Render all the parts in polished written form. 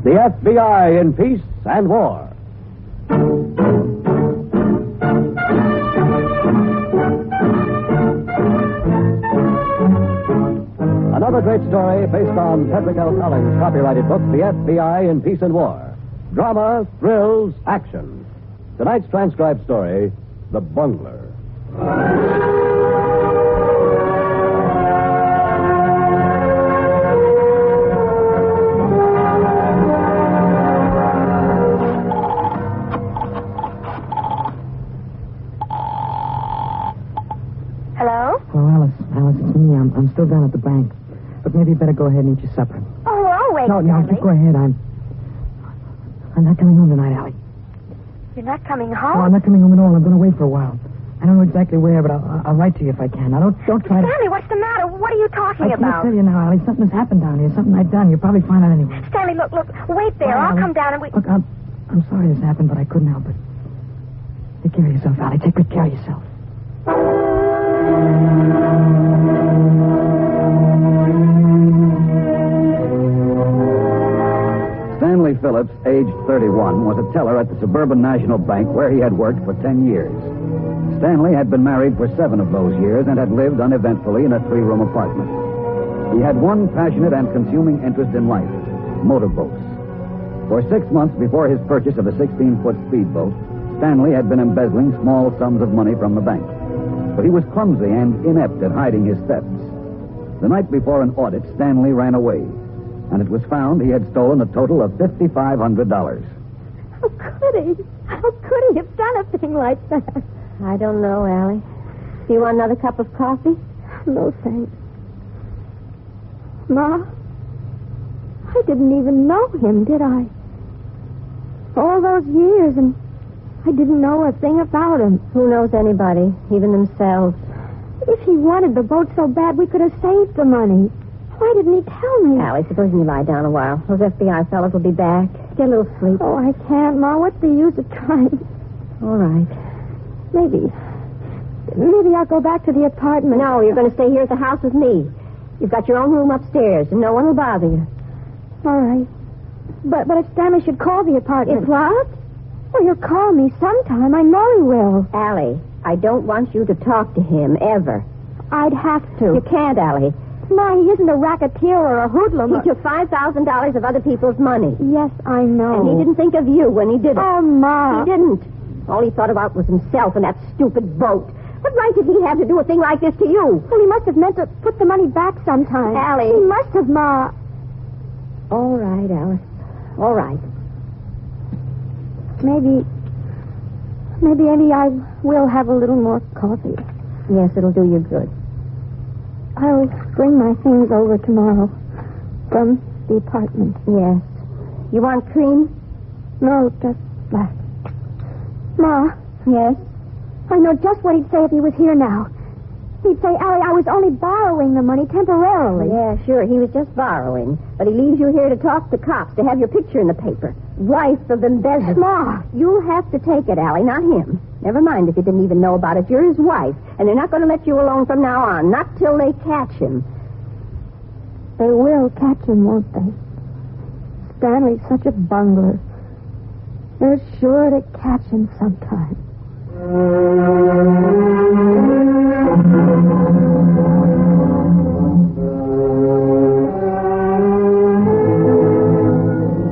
The FBI in Peace and War. Another great story based on Frederick L. Collins' copyrighted book, The FBI in Peace and War. Drama, thrills, action. Tonight's transcribed story, The Bungler. Hello? Oh, Alice, it's me. I'm still down at the bank. But maybe you better go ahead and eat your supper. Oh, I'll wait, No, Stanley. just go ahead. I'm not coming home tonight, Allie. You're not coming No, home? I'm not coming home at all. I'm going to wait for a while. I don't know exactly where, but I'll write to you if I can. Now, don't try to... Stanley, what's the matter? What are you talking I about? can't tell you now, Allie. Something has happened down here. Something I've done. You'll probably find out anyway. Stanley, look. Wait there. All right, I'll Allie. come down and we... Look, I'm sorry this happened, but I couldn't help it. Take care of yourself, Allie. Take good care of yourself. Stanley Phillips, aged 31, was a teller at the Suburban National Bank where he had worked for 10 years. Stanley had been married for 7 of those years and had lived uneventfully in a 3-room apartment. He had one passionate and consuming interest in life, motorboats. For 6 months before his purchase of a 16-foot speedboat, Stanley had been embezzling small sums of money from the bank. But he was clumsy and inept at hiding his thefts. The night before an audit, Stanley ran away, and it was found he had stolen a total of $5,500. How could he? How could he have done a thing like that? I don't know, Allie. Do you want another cup of coffee? No, thanks. Ma, I didn't even know him, did I? All those years, and I didn't know a thing about him. Who knows anybody, even themselves? If he wanted the boat so bad, we could have saved the money. Why didn't he tell me? Allie, suppose you lie down a while. Those FBI fellows will be back. Get a little sleep. Oh, I can't, Ma. What's the use of trying? All right. Maybe I'll go back to the apartment. No, you're going to stay here at the house with me. You've got your own room upstairs, and no one will bother you. All right. But if Stanley should call the apartment... If what? Well, he'll call me sometime. I know he will. Allie, I don't want you to talk to him, ever. I'd have to. You can't, Allie. Ma, he isn't a racketeer or a hoodlum. He took $5,000 of other people's money. Yes, I know. And he didn't think of you when he did it. Oh, Ma. He didn't. All he thought about was himself and that stupid boat. What right did he have to do a thing like this to you? Well, he must have meant to put the money back sometime. Allie. He must have, Ma. All right, Alice. All right. Maybe I will have a little more coffee. Yes, it'll do you good. I'll bring my things over tomorrow from the apartment. Yes. You want cream? No, just black. Ma. Yes? I know just what he'd say if he was here now. He'd say, Allie, I was only borrowing the money temporarily. Yeah, sure. He was just borrowing. But he leaves you here to talk to cops, to have your picture in the paper. Wife of embezzlement. Ma. You'll have to take it, Allie, not him. Never mind if you didn't even know about it. You're his wife. And they're not going to let you alone from now on. Not till they catch him. They will catch him, won't they? Stanley's such a bungler. They're sure to catch him sometime.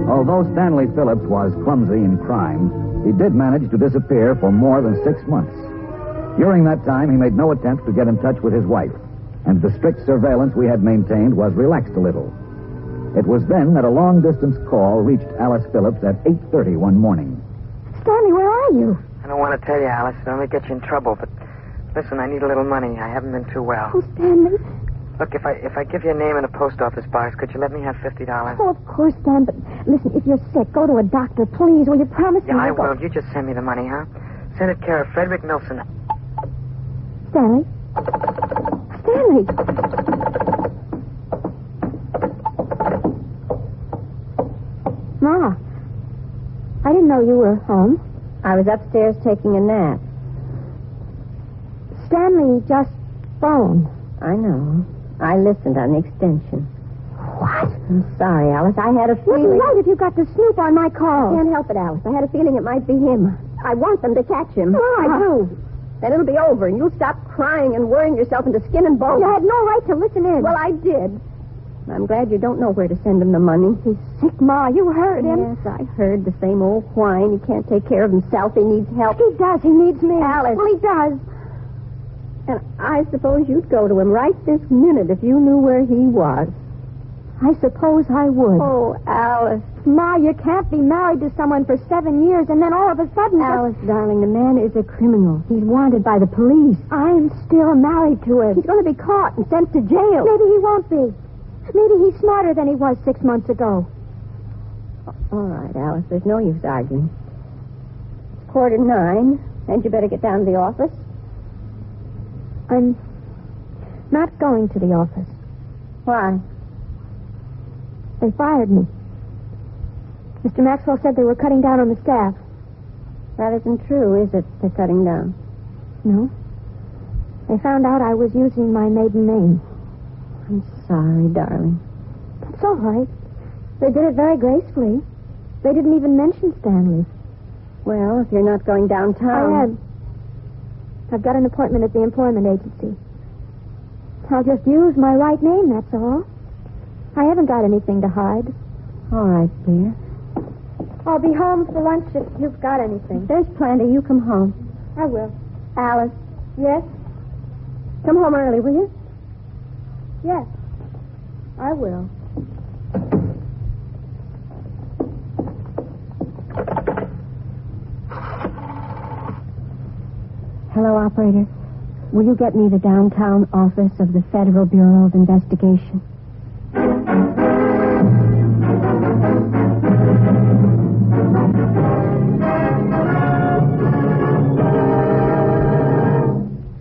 Although Stanley Phillips was clumsy in crime, he did manage to disappear for more than 6 months. During that time, he made no attempt to get in touch with his wife, and the strict surveillance we had maintained was relaxed a little. It was then that a long-distance call reached Alice Phillips at 8:30 one morning. Stanley, where are you? I don't want to tell you, Alice. It'll only get you in trouble, but listen, I need a little money. I haven't been too well. Oh, Stanley. Look, if I give you a name in a post office box, could you let me have $50? Oh, of course, Stan, but listen, if you're sick, go to a doctor, please. Will you promise me? Yeah, I will. You just send me the money, huh? Send it care of Frederick Milson. Stanley? Stanley! Ma, I didn't know you were home. I was upstairs taking a nap. Stanley just phoned. I know. I listened on the extension. What? I'm sorry, Alice. I had a feeling... Why did you got to snoop on my call? I can't help it, Alice. I had a feeling it might be him. I want them to catch him. Why? I do. Then it'll be over, and you'll stop crying and worrying yourself into skin and bones. You had no right to listen in. Well, I did. I'm glad you don't know where to send him the money. He's sick, Ma. You heard him. Yes, I heard the same old whine. He can't take care of himself. He needs help. He does. He needs me. Alice. Well, he does. And I suppose you'd go to him right this minute if you knew where he was. I suppose I would. Oh, Alice. Ma, you can't be married to someone for 7 years and then all of a sudden... Alice, darling, the man is a criminal. He's wanted by the police. I'm still married to him. He's going to be caught and sent to jail. Maybe he won't be. Maybe he's smarter than he was 6 months ago. All right, Alice, there's no use arguing. It's 9:15, and you better get down to the office. I'm not going to the office. Why? They fired me. Mr. Maxwell said they were cutting down on the staff. That isn't true, is it? They're cutting down. No. They found out I was using my maiden name. I'm sorry, darling. That's all right. They did it very gracefully. They didn't even mention Stanley. Well, if you're not going downtown... I've got an appointment at the employment agency. I'll just use my right name, that's all. I haven't got anything to hide. All right, dear. I'll be home for lunch if you've got anything. There's plenty. You come home. I will. Alice. Yes? Come home early, will you? Yes. I will. Hello, operator. Will you get me the downtown office of the Federal Bureau of Investigation?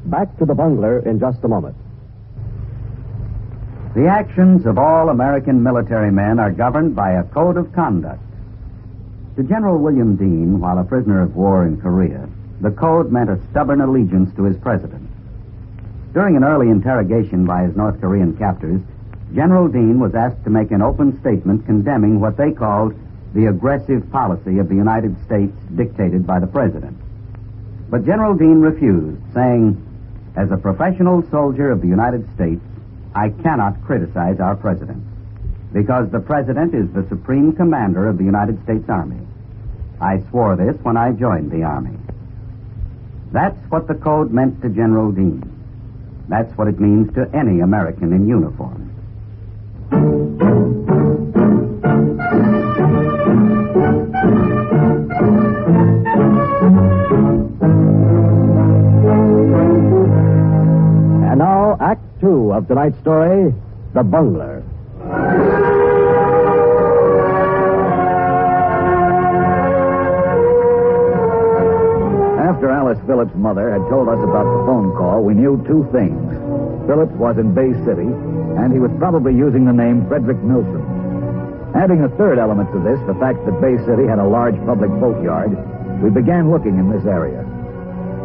Back to the Bungler in just a moment. The actions of all American military men are governed by a code of conduct. To General William Dean, while a prisoner of war in Korea, the code meant a stubborn allegiance to his president. During an early interrogation by his North Korean captors, General Dean was asked to make an open statement condemning what they called the aggressive policy of the United States dictated by the president. But General Dean refused, saying, "As a professional soldier of the United States, I cannot criticize our president, because the president is the supreme commander of the United States Army. I swore this when I joined the Army." That's what the code meant to General Dean. That's what it means to any American in uniform. And now, Act 2 of tonight's story, The Bungler. After Alice Phillips' mother had told us about the phone call, we knew two things. Phillips was in Bay City, and he was probably using the name Frederick Milson. Adding a third element to this, the fact that Bay City had a large public boatyard, we began looking in this area.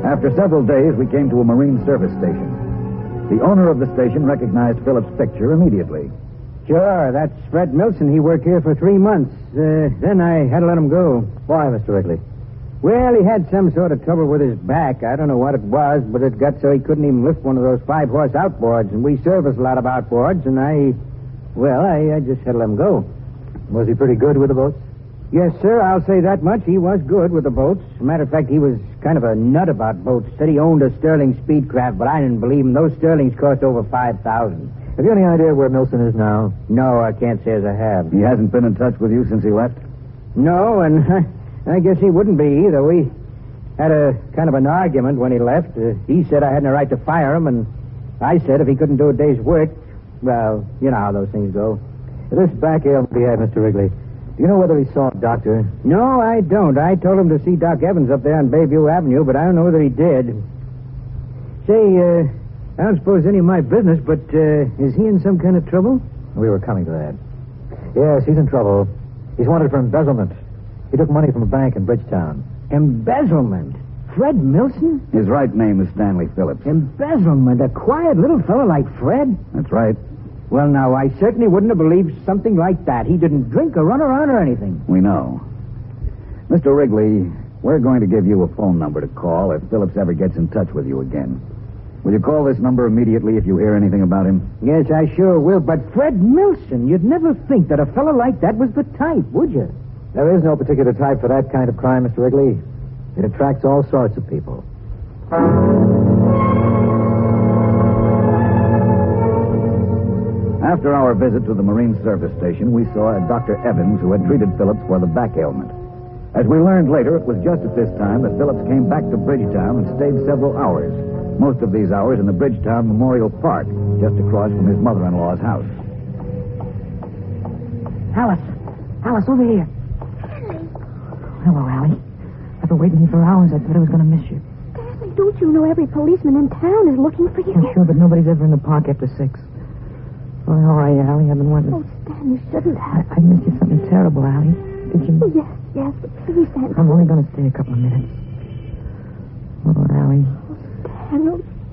After several days, we came to a Marine service station. The owner of the station recognized Phillips' picture immediately. Sure, that's Fred Milson. He worked here for 3 months. Then I had to let him go. Why, Mr. Wrigley? Well, he had some sort of trouble with his back. I don't know what it was, but it got so he couldn't even lift one of those 5-horse outboards. And we service a lot of outboards, and I just had to let him go. Was he pretty good with the boats? Yes, sir, I'll say that much. He was good with the boats. As a matter of fact, he was kind of a nut about boats. Said he owned a Sterling Speedcraft, but I didn't believe him. Those Sterlings cost over $5,000. Have you any idea where Milson is now? No, I can't say as I have. He hasn't been in touch with you since he left? No, and I guess he wouldn't be either. We had a kind of an argument when he left. He said I had no right to fire him, and I said if he couldn't do a day's work, well, you know how those things go. This back ailment he had, Mr. Wrigley. Do you know whether he saw a doctor? No, I don't. I told him to see Doc Evans up there on Bayview Avenue, but I don't know whether he did. Say, I don't suppose any of my business, but is he in some kind of trouble? We were coming to that. Yes, he's in trouble. He's wanted for embezzlement. He took money from a bank in Bridgetown. Embezzlement? Fred Milson? His right name is Stanley Phillips. Embezzlement? A quiet little fellow like Fred? That's right. Well, now, I certainly wouldn't have believed something like that. He didn't drink or run around or anything. We know. Mr. Wrigley, we're going to give you a phone number to call if Phillips ever gets in touch with you again. Will you call this number immediately if you hear anything about him? Yes, I sure will. But Fred Milson, you'd never think that a fellow like that was the type, would you? There is no particular type for that kind of crime, Mr. Wrigley. It attracts all sorts of people. After our visit to the Marine Service Station, we saw a Dr. Evans who had treated Phillips for the back ailment. As we learned later, it was just at this time that Phillips came back to Bridgetown and stayed several hours. Most of these hours in the Bridgetown Memorial Park, just across from his mother-in-law's house. Alice, over here. Hello, Allie. I've been waiting here for hours. I thought I was going to miss you. Stanley, don't you know every policeman in town is looking for you? I'm sure, but nobody's ever in the park after 6. Oh, all right, Allie. I've been wanting... Oh, Stan, you shouldn't have. I missed you something terrible, Allie. Did you? Yes, but please, Stan. I'm only going to stay a couple of minutes. Oh, Allie.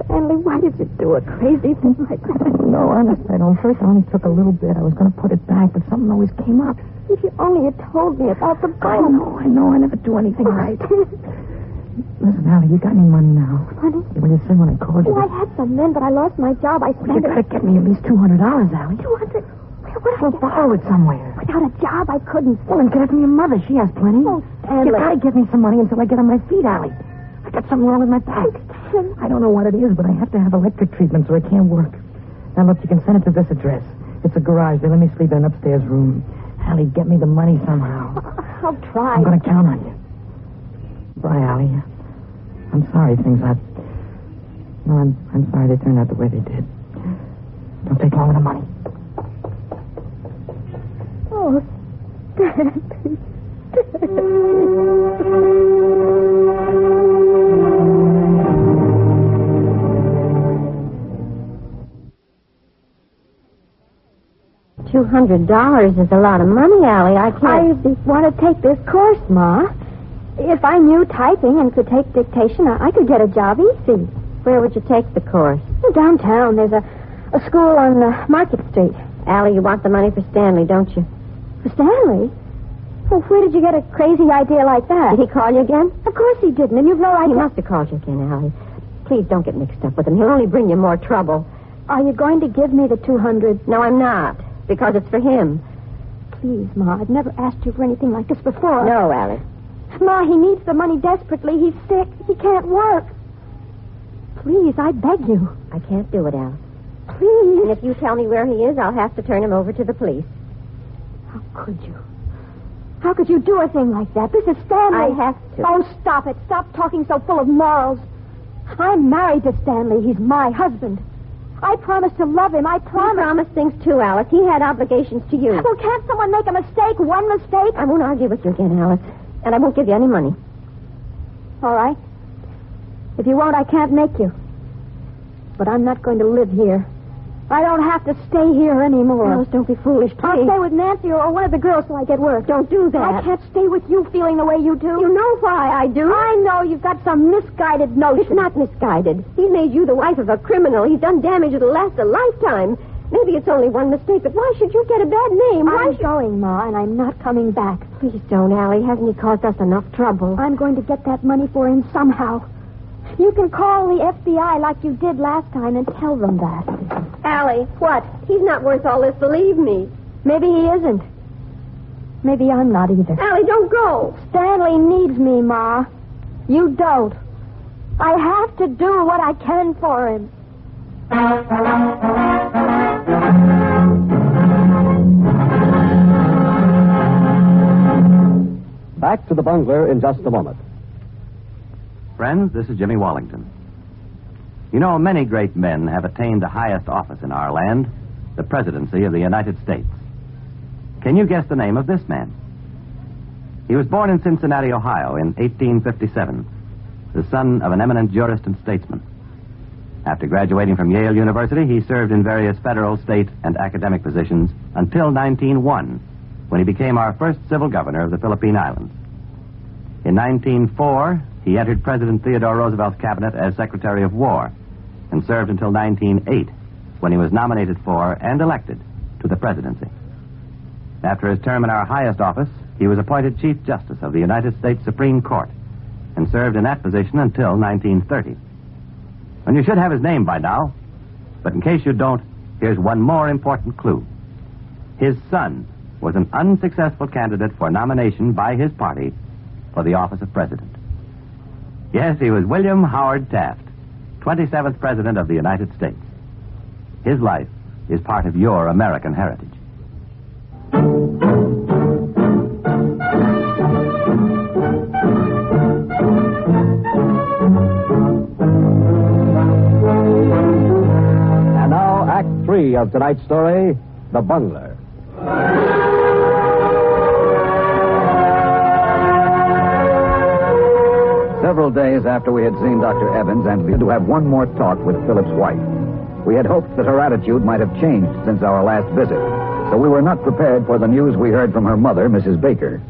Stanley, why did you do a crazy thing like that? No, honest, I don't. First, I only took a little bit. I was going to put it back, but something always came up. If you only had told me about the bank. I know. I never do anything right. Listen, Allie, you got any money now? Money? What did you say when I called you? Oh, I had some then, but I lost my job. I spent You got to get me at least $200, Allie. 200? Where I'll borrow it somewhere. Without a job, I couldn't. Well, then get it from your mother. She has plenty. Oh, Stanley. You got to get me some money until I get on my feet, Allie. I got something wrong with my back. I don't know what it is, but I have to have electric treatment so I can't work. Now, look, you can send it to this address. It's a garage. They let me sleep in an upstairs room. Allie, get me the money somehow. I'll try. I'm going to count on you. Bye, Allie. I'm sorry things I... No, I'm sorry they turned out the way they did. Don't take long with the money. Oh, $200 is a lot of money, Allie. I want to take this course, Ma. If I knew typing and could take dictation, I could get a job easy. Where would you take the course? Downtown. There's a school on Market Street. Allie, you want the money for Stanley, don't you? For Stanley? Well, where did you get a crazy idea like that? Did he call you again? Of course he didn't, and you've no idea. He must have called you again, Allie. Please don't get mixed up with him. He'll only bring you more trouble. Are you going to give me the $200? No, I'm not, because it's for him. Please, Ma, I've never asked you for anything like this before. No, Allie. Ma, he needs the money desperately. He's sick. He can't work. Please, I beg you. I can't do it, Allie. Please. And if you tell me where he is, I'll have to turn him over to the police. How could you? How could you do a thing like that? This is Stanley. I have to. Oh, stop it. Stop talking so full of morals. I'm married to Stanley. He's my husband. I promised to love him. I promised. He promised things too, Alice. He had obligations to you. Well, can't someone make a mistake? One mistake? I won't argue with you again, Alice. And I won't give you any money. All right. If you won't, I can't make you. But I'm not going to live here. I don't have to stay here anymore. Alice, don't be foolish, please. I'll stay with Nancy or one of the girls till I get work. Don't do that. I can't stay with you feeling the way you do. You know why I do. I know you've got some misguided notion. It's not misguided. He's made you the wife of a criminal. He's done damage that'll last a lifetime. Maybe it's only one mistake, but why should you get a bad name? I'm going, Ma, and I'm not coming back. Please don't, Allie. Hasn't he caused us enough trouble? I'm going to get that money for him somehow. You can call the FBI like you did last time and tell them that. Allie, what? He's not worth all this, believe me. Maybe he isn't. Maybe I'm not either. Allie, don't go. Stanley needs me, Ma. You don't. I have to do what I can for him. Back to the Bungler in just a moment. Friends, this is Jimmy Wallington. You know, many great men have attained the highest office in our land, the presidency of the United States. Can you guess the name of this man? He was born in Cincinnati, Ohio in 1857, the son of an eminent jurist and statesman. After graduating from Yale University, he served in various federal, state, and academic positions until 1901, when he became our first civil governor of the Philippine Islands. In 1904, he entered President Theodore Roosevelt's cabinet as Secretary of War and served until 1908, when he was nominated for and elected to the presidency. After his term in our highest office, he was appointed Chief Justice of the United States Supreme Court and served in that position until 1930. And you should have his name by now, but in case you don't, here's one more important clue. His son was an unsuccessful candidate for nomination by his party for the office of president. Yes, he was William Howard Taft, 27th President of the United States. His life is part of your American heritage. And now, Act 3 of tonight's story, The Bungler. Several days after we had seen Dr. Evans and we had to have one more talk with Philip's wife. We had hoped that her attitude might have changed since our last visit, so we were not prepared for the news we heard from her mother, Mrs. Baker.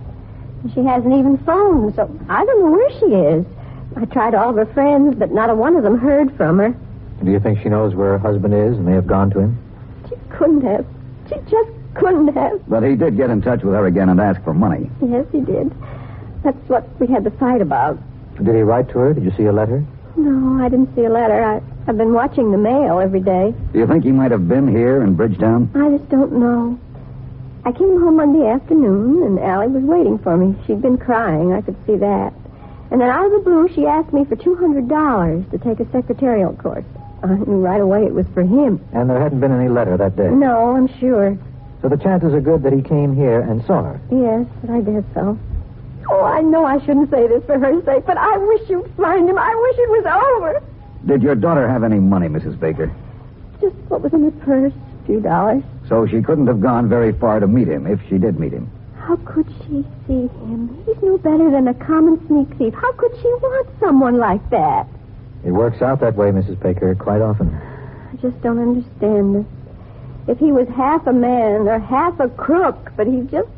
She hasn't even phoned, so I don't know where she is. I tried all of her friends, but not a one of them heard from her. Do you think she knows where her husband is and they have gone to him? She couldn't have. She just couldn't have. But he did get in touch with her again and ask for money. Yes, he did. That's what we had to fight about. Did he write to her? Did you see a letter? No, I didn't see a letter. I've been watching the mail every day. Do you think he might have been here in Bridgetown? I just don't know. I came home Monday afternoon, and Allie was waiting for me. She'd been crying. I could see that. And then out of the blue, she asked me for $200 to take a secretarial course. I knew right away it was for him. And there hadn't been any letter that day? No, I'm sure. So the chances are good that he came here and saw her? Yes, I guess so. Oh, I know I shouldn't say this for her sake, but I wish you'd find him. I wish it was over. Did your daughter have any money, Mrs. Baker? Just what was in her purse, a few dollars. So she couldn't have gone very far to meet him, if she did meet him. How could she see him? He's no better than a common sneak thief. How could she want someone like that? It works out that way, Mrs. Baker, quite often. I just don't understand it. If he was half a man or half a crook, but he's just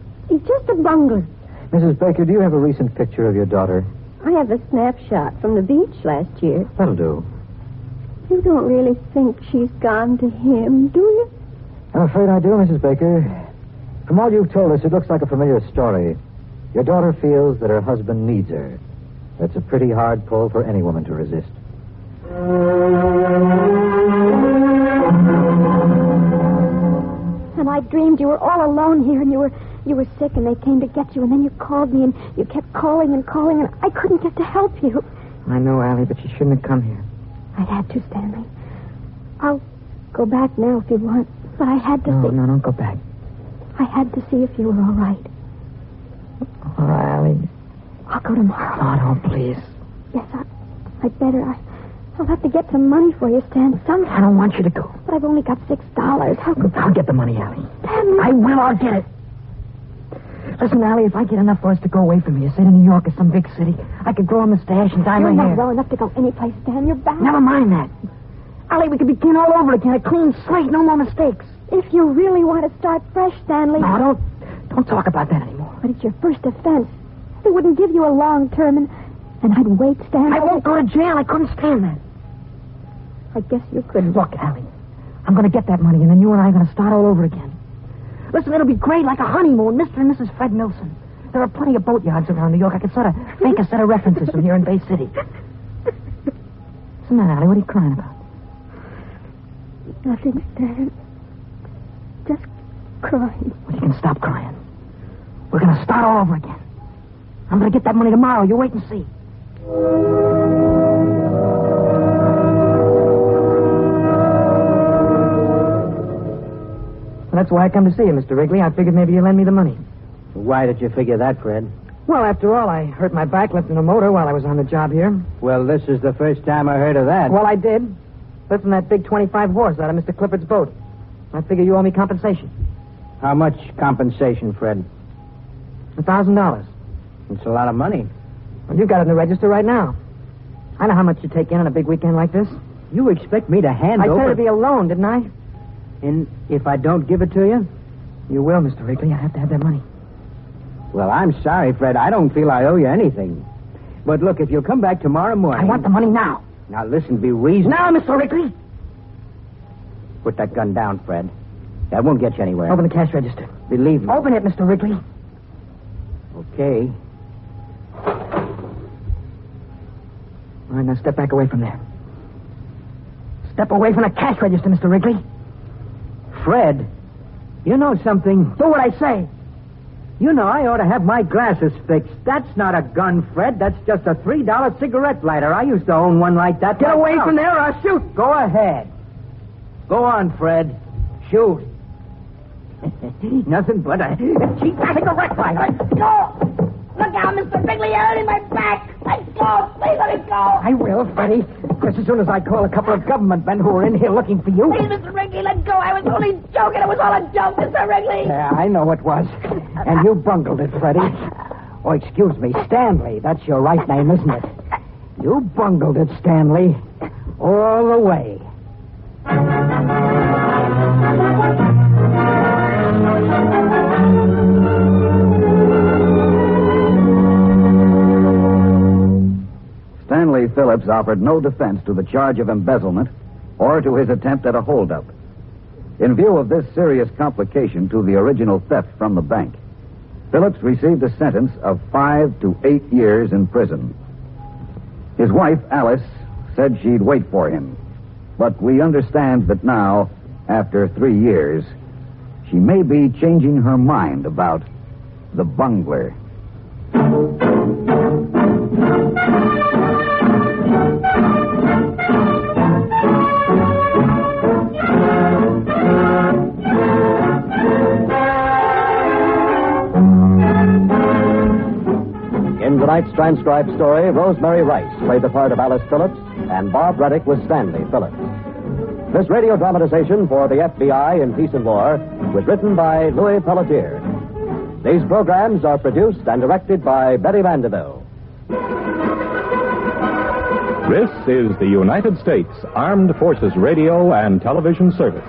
a bungler. Mrs. Baker, do you have a recent picture of your daughter? I have a snapshot from the beach last year. That'll do. You don't really think she's gone to him, do you? I'm afraid I do, Mrs. Baker. From all you've told us, it looks like a familiar story. Your daughter feels that her husband needs her. That's a pretty hard pull for any woman to resist. And I dreamed you were all alone here, and you were sick, and they came to get you, and then you called me, and you kept calling, and I couldn't get to help you. I know, Allie, but she shouldn't have come here. I had to, Stanley. I'll go back now if you want, but I had to see... No, don't go back. I had to see if you were all right. All right, Allie. I'll go tomorrow. Oh, no, please. Yes, I'd better. I'll have to get some money for you, Stan. Somehow. I don't want you to go. But I've only got $6. How could... I'll get the money, Allie. Stanley. I will. I'll get it. Listen, Allie, if I get enough for us to go away from here, say to New York or some big city, I could grow a mustache and dye my You're not hair. well enough to go anyplace, Stan. You're back. Never mind that. Allie, we could begin all over again, a clean slate, no more mistakes. If you really want to start fresh, Stanley... No, don't talk about that anymore. But it's your first offense. They wouldn't give you a long term, and I'd wait, Stanley. I won't go to jail. I couldn't stand that. I guess you couldn't. Look, Allie, I'm going to get that money, and then you and I are going to start all over again. Listen, it'll be great, like a honeymoon, Mr. and Mrs. Fred Nilsson. There are plenty of boatyards around New York. I could sort of fake a set of references from here in Bay City. What's the matter, Allie? What are you crying about? Nothing, Stan. Just crying. Well, you can stop crying. We're going to start all over again. I'm going to get that money tomorrow. You wait and see. Well, that's why I come to see you, Mr. Wrigley. I figured maybe you'd lend me the money. Why did you figure that, Fred? Well, after all, I hurt my back lifting a motor while I was on the job here. Well, this is the first time I heard of that. Well, I did. Lifting that big 25 horse out of Mr. Clifford's boat. I figure you owe me compensation. How much compensation, Fred? $1,000. It's a lot of money. Well, you've got it in the register right now. I know how much you take in on a big weekend like this. You expect me to hand over... I said it'd be a loan, didn't I? And if I don't give it to you? You will, Mr. Wrigley. I have to have that money. Well, I'm sorry, Fred. I don't feel I owe you anything. But look, if you'll come back tomorrow morning... I want the money now. Now, listen, be reasonable. Now, Mr. Wrigley. Put that gun down, Fred. That won't get you anywhere. Open the cash register. Believe me. Open it, Mr. Wrigley. Okay. All right, now step back away from there. Step away from the cash register, Mr. Wrigley. Fred, you know something? Do what I say. You know I ought to have my glasses fixed. That's not a gun, Fred. That's just a $3 cigarette lighter. I used to own one like that. Get away from there or I'll shoot. Go ahead. Go on, Fred. Shoot. Nothing but a cheap cigarette lighter. Go! Look out, Mr. Wrigley, you're hurting my back. Let go. Please let me go. I will, Freddie. Just as soon as I call a couple of government men who are in here looking for you. Please, Mr. Wrigley, let go. I was only joking. It was all a joke, Mr. Wrigley. Yeah, I know it was. And you bungled it, Freddie. Oh, excuse me, Stanley. That's your right name, isn't it? You bungled it, Stanley. All the way. Stanley Phillips offered no defense to the charge of embezzlement or to his attempt at a holdup. In view of this serious complication to the original theft from the bank, Phillips received a sentence of 5 to 8 years in prison. His wife, Alice, said she'd wait for him, but we understand that now, after 3 years, she may be changing her mind about the bungler. In tonight's transcribed story, Rosemary Rice played the part of Alice Phillips, and Bob Reddick was Stanley Phillips. This radio dramatization for the FBI in Peace and War was written by Louis Pelletier. These programs are produced and directed by Betty Vandeville. This is the United States Armed Forces Radio and Television Service.